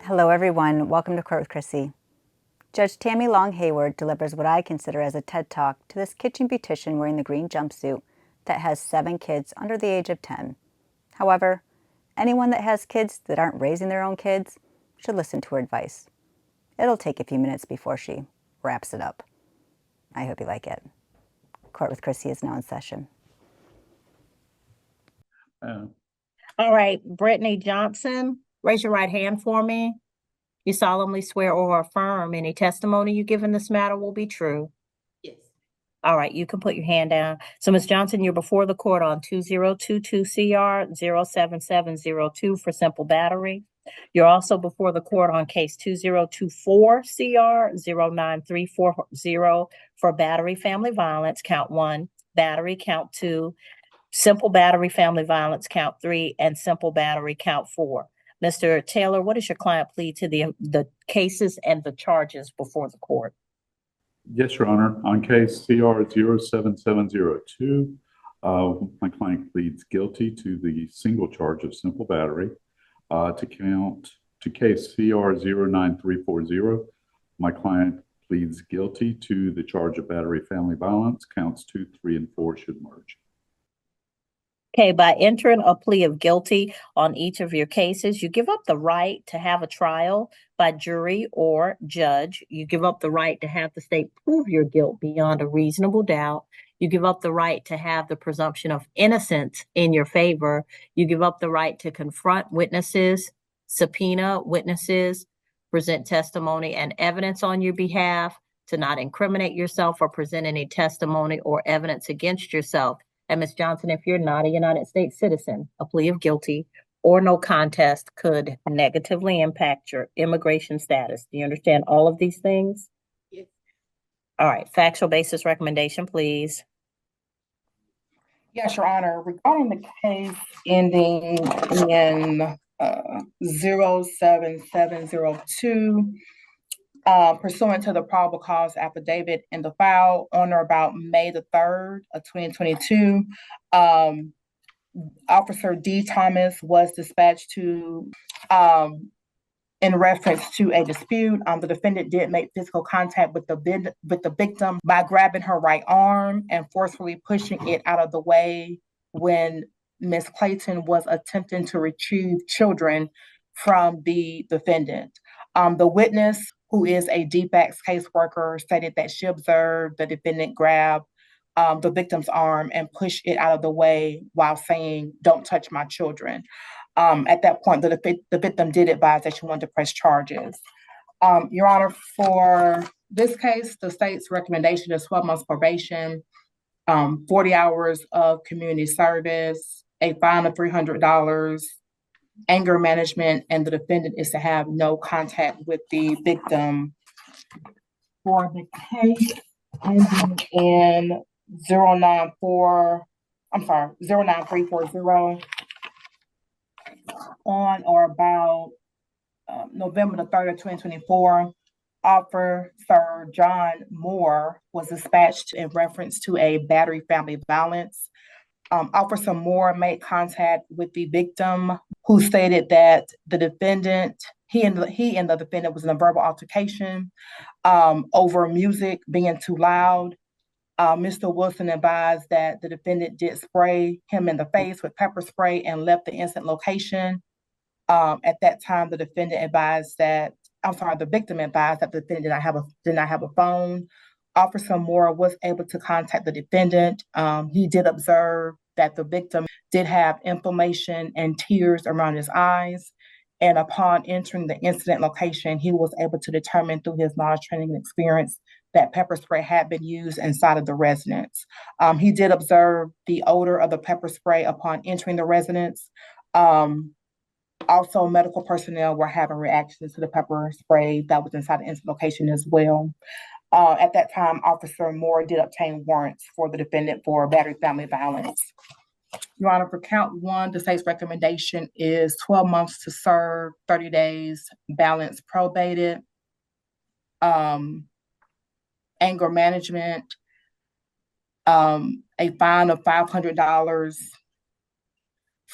Hello, everyone. Welcome to Court with Krissy. Judge Tammi Long Hayward delivers what I consider as a TED Talk to this kitchen beautician wearing the green jumpsuit that has 7 kids under the age of 10. However, anyone that has kids that aren't raising their own kids should listen to her advice. It'll take a few minutes before she wraps it up. I hope you like it. Court with Krissy is now in session. All right, Brittany Johnson, raise your right hand for me. You solemnly swear or affirm any testimony you give in this matter will be true. Yes. All right, you can put your hand down. So, Ms. Johnson, you're before the court on 2022 CR 07702 for simple battery. You're also before the court on case 2024 CR 09340 for battery family violence, count 1, battery, count 2, simple battery family violence, count 3, and simple battery, count 4. Mr. Taylor, what is your client plea to the cases and the charges before the court? Yes, Your Honor. On case CR 07702, my client pleads guilty to the single charge of simple battery. To case CR 09340, my client pleads guilty to the charge of battery family violence. Counts 2, 3, and 4 should merge. Okay, by entering a plea of guilty on each of your cases, you give up the right to have a trial by jury or judge. You give up the right to have the state prove your guilt beyond a reasonable doubt. You give up the right to have the presumption of innocence in your favor. You give up the right to confront witnesses, subpoena witnesses, present testimony and evidence on your behalf, to not incriminate yourself or present any testimony or evidence against yourself. And Ms. Johnson, if you're not a United States citizen, a plea of guilty or no contest could negatively impact your immigration status. Do you understand all of these things? Yes. All right, factual basis recommendation, please. Yes, Your Honor. Regarding the case ending in 07702, pursuant to the probable cause affidavit in the file on or about May the 3rd of 2022, Officer D. Thomas was dispatched to in reference to a dispute. The defendant did make physical contact with the victim by grabbing her right arm and forcefully pushing it out of the way when Ms. Clayton was attempting to retrieve children from the defendant. The witness, who is a DFACS caseworker, stated that she observed the defendant grab the victim's arm and push it out of the way while saying, "Don't touch my children." At that point, the victim did advise that she wanted to press charges. Your Honor, for this case, the state's recommendation is 12 months probation, 40 hours of community service, a fine of $300, anger management, and the defendant is to have no contact with the victim. For the case ending in 09340, on or about November the 3rd of 2024, Officer John Moore was dispatched in reference to a battery family violence. Officer Moore made contact with the victim, who stated that the defendant, he and the defendant was in a verbal altercation over music being too loud. Mr. Wilson advised that the defendant did spray him in the face with pepper spray and left the incident location. At that time, the victim advised that the defendant did not have a phone. Officer Moore was able to contact the defendant. He did observe that the victim did have inflammation and tears around his eyes. And upon entering the incident location, he was able to determine through his knowledge, training, and experience that pepper spray had been used inside of the residence. He did observe the odor of the pepper spray upon entering the residence. Also, medical personnel were having reactions to the pepper spray that was inside the incident location as well. At that time, Officer Moore did obtain warrants for the defendant for battery family violence. Your Honor, for count 1, the state's recommendation is 12 months to serve, 30 days, balance probated, anger management, a fine of $500,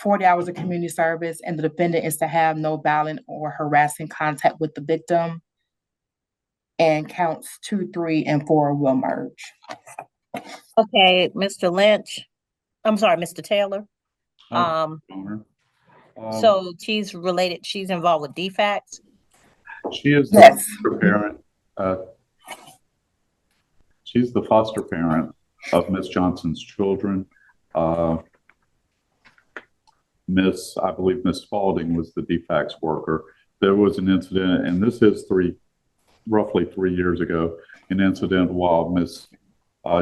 40 hours of community service, and the defendant is to have no violent or harassing contact with the victim. And counts 2, 3, and 4 will merge. Okay, Mr. Lynch, I'm sorry, Mr. Taylor. Your Honor. So she's involved with DFACS? She is the Yes. foster parent. She's the foster parent of Miss Johnson's children. I believe Miss Spalding was the DFACS worker. There was an incident, and this is roughly 3 years ago, an incident while Miss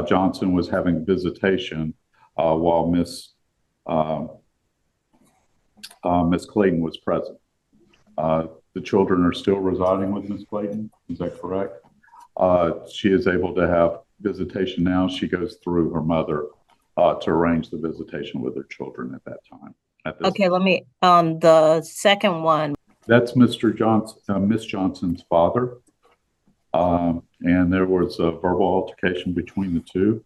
Johnson was having visitation, while Miss Clayton was present. The children are still residing with Miss Clayton. Is that correct? She is able to have visitation now. She goes through her mother to arrange the visitation with her children at that time. Okay, let me, the second one. That's Mr. Johnson, Miss Johnson's father. And there was a verbal altercation between the two.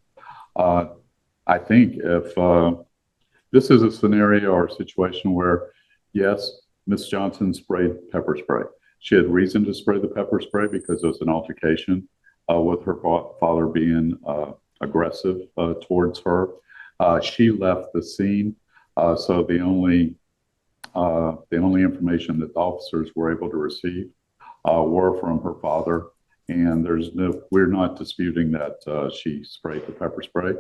I think if this is a scenario or a situation where, yes, Miss Johnson sprayed pepper spray. She had reason to spray the pepper spray because there was an altercation with her father being aggressive towards her. She left the scene, so the only information that the officers were able to receive were from her father. And we're not disputing that she sprayed the pepper spray.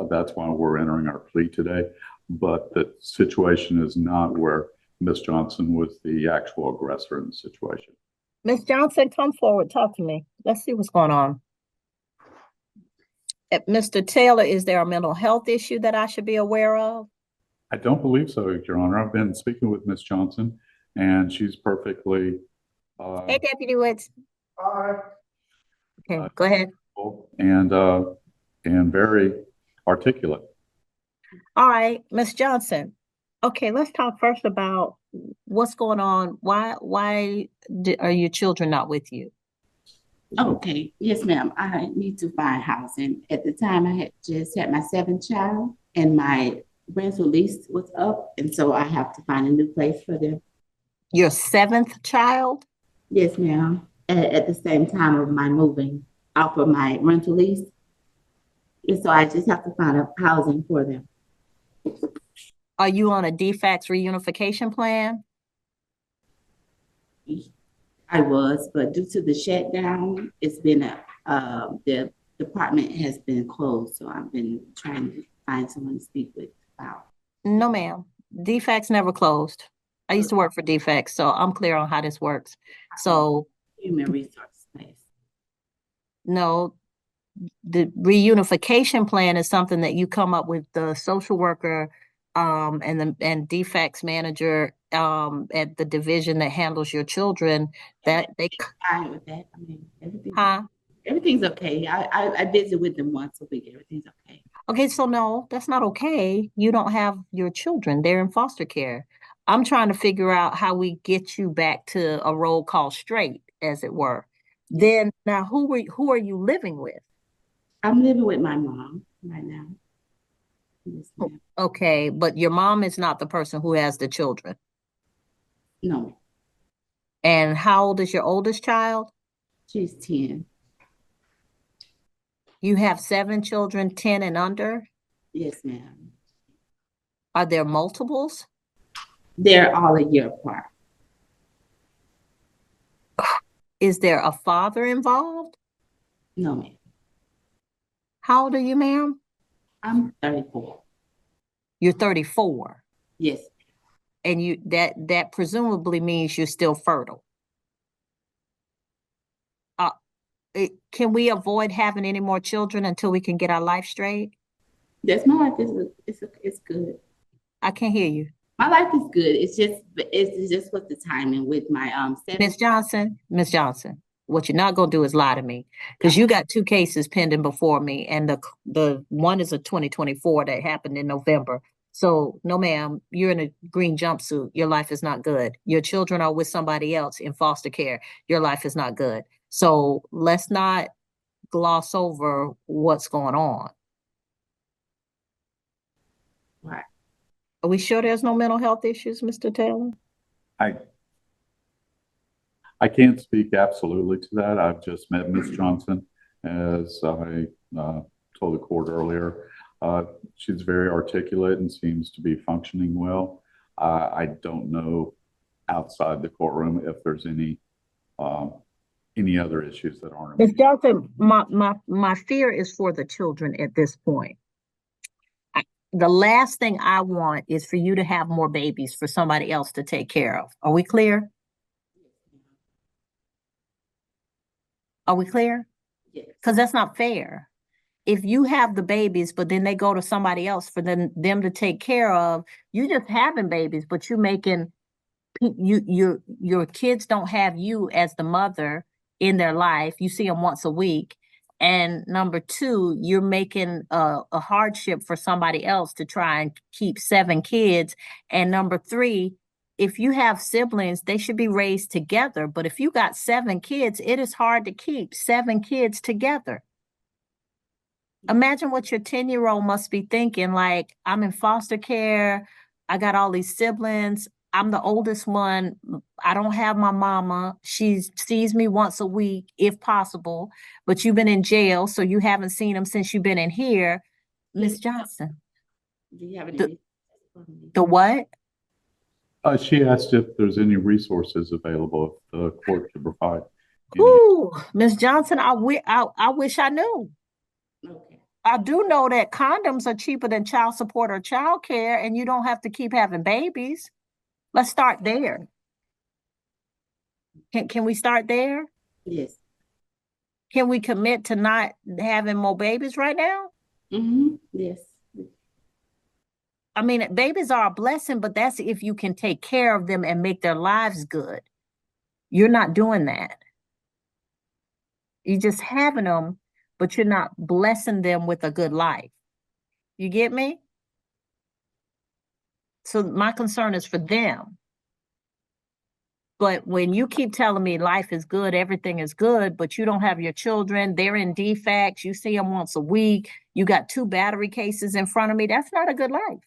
That's why we're entering our plea today. But the situation is not where Miss Johnson was the actual aggressor in the situation. Miss Johnson, come forward, talk to me. Let's see what's going on. Mr. Taylor, is there a mental health issue that I should be aware of? I don't believe so, Your Honor. I've been speaking with Miss Johnson, and she's perfectly. Hey, Deputy Woods. Hi. Okay, go ahead. And very articulate. All right, Miss Johnson. Okay, let's talk first about what's going on. Why are your children not with you? Okay, yes, ma'am. I need to find housing. At the time, I had just had my 7th child, and my rental lease was up, and so I have to find a new place for them. Your 7th child? Yes, ma'am. At the same time of my moving off of my rental lease, and so I just have to find a housing for them. Are you on a DFACS reunification plan? I was, but due to the shutdown, it's been the department has been closed, so I've been trying to find someone to speak with about. No, ma'am. DFACS never closed. I used to work for DFACS, so I'm clear on how this works. So Human resource place. No, the reunification plan is something that you come up with the social worker and DFACS manager at the division that handles your children. That they Fine with that. I mean, everything's okay. I visit with them once a week. Everything's okay. Okay, so no, that's not okay. You don't have your children. They're in foster care. I'm trying to figure out how we get you back to a roll call straight, as it were. Then now, who are you living with? I'm living with my mom right now. Yes, ma'am. Okay, but your mom is not the person who has the children. No, And how old is your oldest child? she's 10. You have 7 children, 10 and under. Yes, ma'am. Are there multiples? They're all a year apart. Is there a father involved? No, ma'am. How old are you, ma'am? I'm 34. You're 34. Yes. And that presumably means you're still fertile. Can we avoid having any more children until we can get our life straight? That's my life. It's good. I can't hear you. My life is good. It's just with the timing with my Miss Johnson, what you're not gonna do is lie to me, because you got 2 cases pending before me, and the one is a 2024 that happened in November. So no, ma'am, you're in a green jumpsuit. Your life is not good. Your children are with somebody else in foster care. Your life is not good. So let's not gloss over what's going on. Right. Are we sure there's no mental health issues, Mr. Taylor? I can't speak absolutely to that. I've just met Ms. Johnson, as I told the court earlier. She's very articulate and seems to be functioning well. I don't know outside the courtroom if there's any other issues that aren't. Ms. Johnson, my fear is for the children at this point. The last thing I want is for you to have more babies for somebody else to take care of. Are we clear? Are we clear? Yes. Because that's not fair. If you have the babies, but then they go to somebody else for them to take care of, you just having babies, but you're making your kids don't have you as the mother in their life. You see them once a week. And number two, you're making a hardship for somebody else to try and keep 7 kids. And number three, if you have siblings, they should be raised together. But if you got 7 kids, it is hard to keep 7 kids together. Imagine what your 10-year-old must be thinking, like, I'm in foster care, I got all these siblings, I'm the oldest one, I don't have my mama, she sees me once a week, if possible, but you've been in jail, so you haven't seen them since you've been in here. Ms. Johnson. Do you have any? The what? She asked if there's any resources available if the court could provide. Ooh, Ms. Johnson, I wish I knew. Okay. I do know that condoms are cheaper than child support or child care, and you don't have to keep having babies. Let's start there. Can we start there? Yes. Can we commit to not having more babies right now? Mm-hmm. Yes. I mean, babies are a blessing, but that's if you can take care of them and make their lives good. You're not doing that. You're just having them, but you're not blessing them with a good life. You get me? So my concern is for them. But when you keep telling me life is good, everything is good, but you don't have your children, they're in defects, you see them once a week, you got 2 battery cases in front of me, that's not a good life.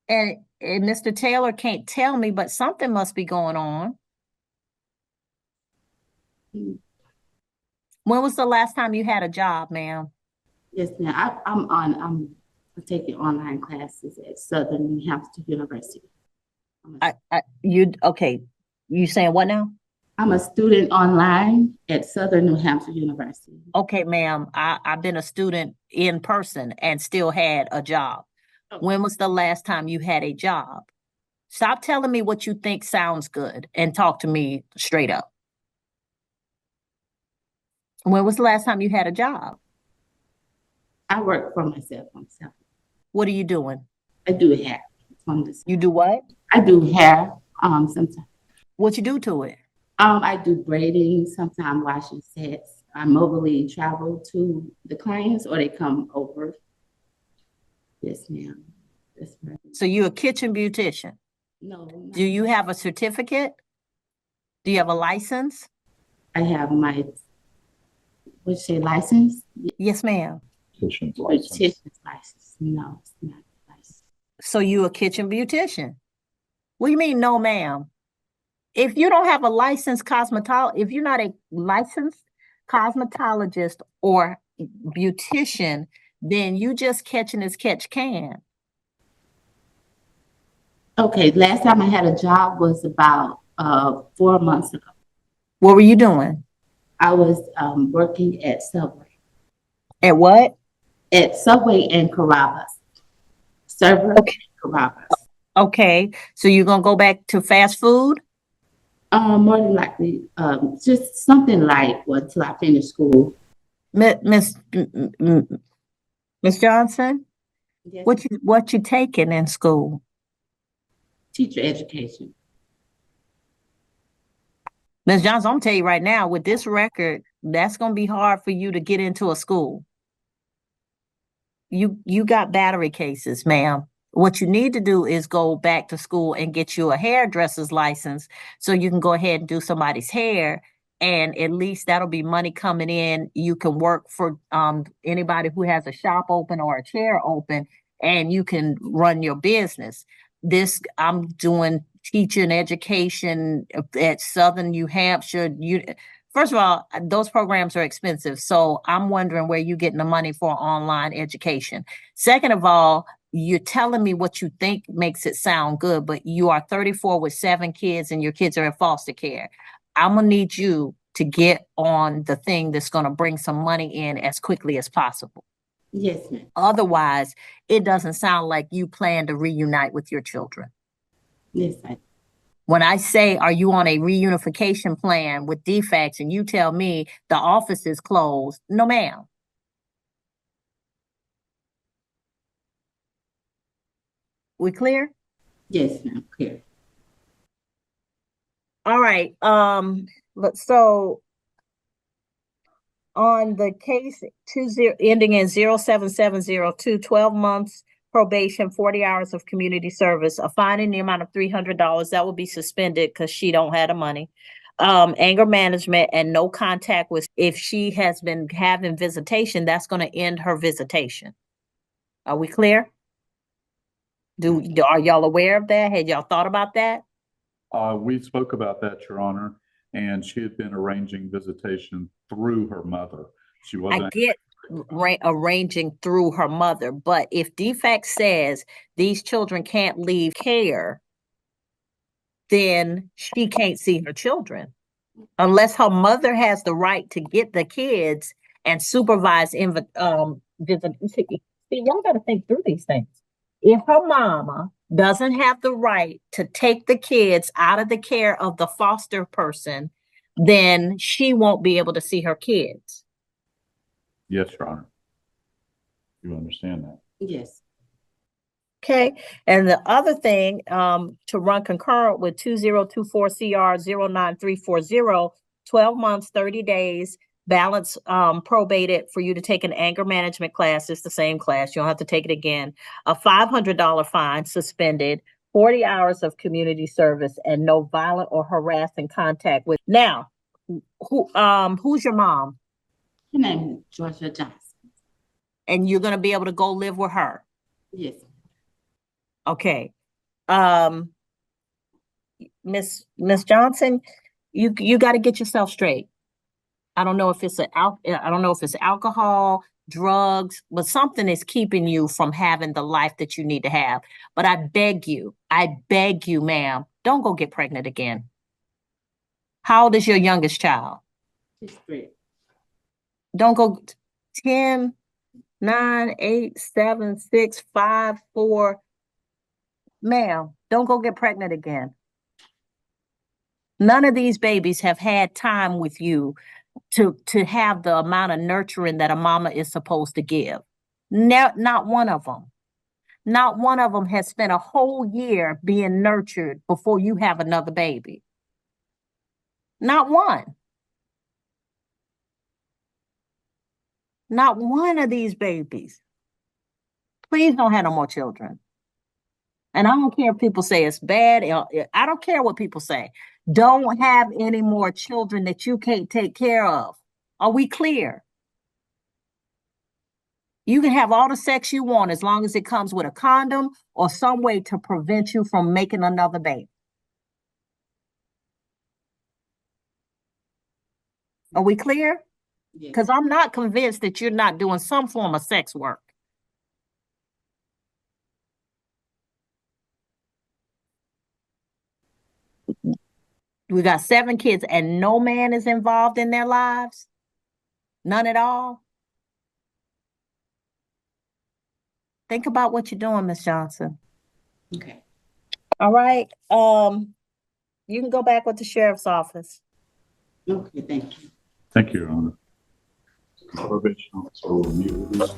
And Mr. Taylor can't tell me, but something must be going on. Mm. When was the last time you had a job, ma'am? Yes, ma'am. I'm taking online classes at Southern New Hampshire University. Okay. You saying what now? I'm a student online at Southern New Hampshire University. Okay, ma'am. I've been a student in person and still had a job. Okay. When was the last time you had a job? Stop telling me what you think sounds good and talk to me straight up. When was the last time you had a job? I work for myself. What are you doing? I do hair. You do what? I do hair. Sometimes. What you do to it? I do braiding, sometimes washing sets. I mobilely travel to the clients or they come over. Yes, ma'am. That's right. So you're a kitchen beautician? No. Do you have a certificate? Do you have a license? I have my, what'd you say, license? Yes, ma'am. Beautician's license. Beautician's license. No, it's not a license. So you a kitchen beautician? What do you mean, no, ma'am? If you don't have a licensed if you're not a licensed cosmetologist or beautician, then you just catching as catch can. Okay, last time I had a job was about 4 months ago. What were you doing? I was working at Subway. At what? At Subway and Carrabba's. Server Okay. and Carrabba's. Okay, so you're gonna go back to fast food? More than likely, just something light until I finish school. Miss Johnson, Yes. what you taking in school? Teacher education. Ms. Johnson, I'm gonna tell you right now, with this record, that's gonna be hard for you to get into a school. You got battery cases, ma'am. What you need to do is go back to school and get you a hairdresser's license so you can go ahead and do somebody's hair, and at least that'll be money coming in. You can work for anybody who has a shop open or a chair open, and you can run your business. I'm doing teaching education at Southern New Hampshire. First of all, those programs are expensive. So I'm wondering where you're getting the money for online education. Second of all, you're telling me what you think makes it sound good, but you are 34 with 7 kids and your kids are in foster care. I'm going to need you to get on the thing that's going to bring some money in as quickly as possible. Yes, ma'am. Otherwise, it doesn't sound like you plan to reunite with your children. Yes, I. When I say, are you on a reunification plan with defects, and you tell me the office is closed? No, ma'am. We clear? Yes, ma'am. Clear. All right. So on the case ending in 07702, 12 months probation, 40 hours of community service, a fine in the amount of $300 that will be suspended because she don't have the money. Anger management and no contact with, if she has been having visitation, that's going to end her visitation. Are we clear? Are y'all aware of that? Had y'all thought about that? We spoke about that, Your Honor, and she had been arranging visitation through her mother. She wasn't. I get arranging through her mother, but if defect says these children can't leave care, then she can't see her children unless her mother has the right to get the kids and supervise visit. See, y'all got to think through these things. If her mama doesn't have the right to take the kids out of the care of the foster person, then she won't be able to see her kids. Yes, Your Honor. You understand that? Yes. Okay. And the other thing, to run concurrent with 2024 CR 09340, 12 months, 30 days, balance probated for you to take an anger management class. It's the same class. You don't have to take it again. A $500 fine suspended, 40 hours of community service, and no violent or harassing contact with. Now, who's your mom? Her name is Georgia Johnson. And you're going to be able to go live with her? Yes. Okay. Miss Johnson, you got to get yourself straight. I don't know if it's alcohol, drugs, but something is keeping you from having the life that you need to have. But I beg you, ma'am, don't go get pregnant again. How old is your youngest child? She's 3. Don't go 10, 9, 8, 7, 6, 5, 4. Ma'am, don't go get pregnant again. None of these babies have had time with you to have the amount of nurturing that a mama is supposed to give. Not one of them. Not one of them has spent a whole year being nurtured before you have another baby. Not one. Not one of these babies. Please don't have no more children. And I don't care if people say it's bad. I don't care what people say. Don't have any more children that you can't take care of. Are we clear? You can have all the sex you want as long as it comes with a condom or some way to prevent you from making another baby. Are we clear? Yes. Because I'm not convinced that you're not doing some form of sex work. We got 7 kids and no man is involved in their lives? None at all? Think about what you're doing, Miss Johnson. Okay. All right. You can go back with the sheriff's office. Okay, thank you. Thank you, Your Honor. Probation officer will meet with us.